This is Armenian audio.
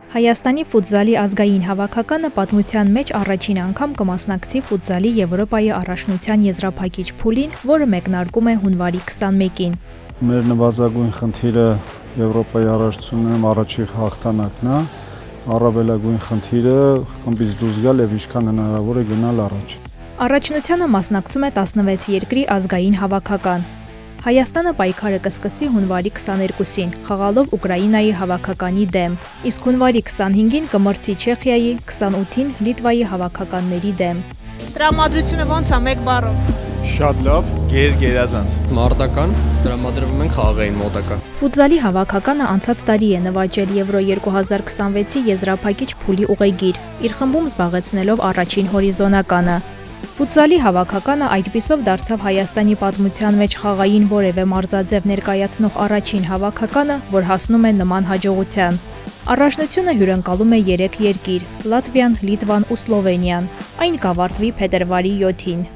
Հայաստանի ֆուտզալի ազգային հավաքականը պատմության մեջ առաջին անգամ կմասնակցի ֆուտզալի Եվրոպայի առաջնության եզրափակիչ փուլին, որը մեկնարկում է հունվարի 21-ին։ Մեր նվազագույն խնդիրը Եվրոպայի առաջնությունում առաջի հաղթանակն է, առավելագույն խնդիրը խմբից դուրս գալ եւ ինչքան հնարավոր է գնալ առաջ։ Առաջնությանը մասնակցում է 16 երկրի ազգային հավաքական։ Հայաստանը պայքարը կսկսի հունվարի 22-ին, խաղալով Ուկրաինայի հավաքականի դեմ, իսկ հունվարի 25-ին կմրցի Չեխիայի, 28-ին Լիտվայի հավաքականների դեմ։ Տրամադրությունը ո՞նց է մեկ բառով։ Շատ լավ, գերազանց։ Մարտական տրամադրվում են խաղային մոտակա։ Ֆուտզալի հավաքականը անցած տարի է նվաճել Եվրո 2026-ի եզրափակիչ փուլի ուղեգիր, իր խմբում զբաղեցնելով առաջին հորիզոնականը։ Ֆուտզալի հավաքականը այդպիսով դարձավ Հայաստանի պատմության մեջ խաղային որևէ մարզաձև ներկայացնող առաջին հավաքականը, որ հասնում է նման հաջողության։ Առաջնությունը հյուրընկալում է 3 երկիր՝ Լատվիան, Լիտվան ու Սլովենիան։ Այն կավարտվի փետրվարի 7-ին։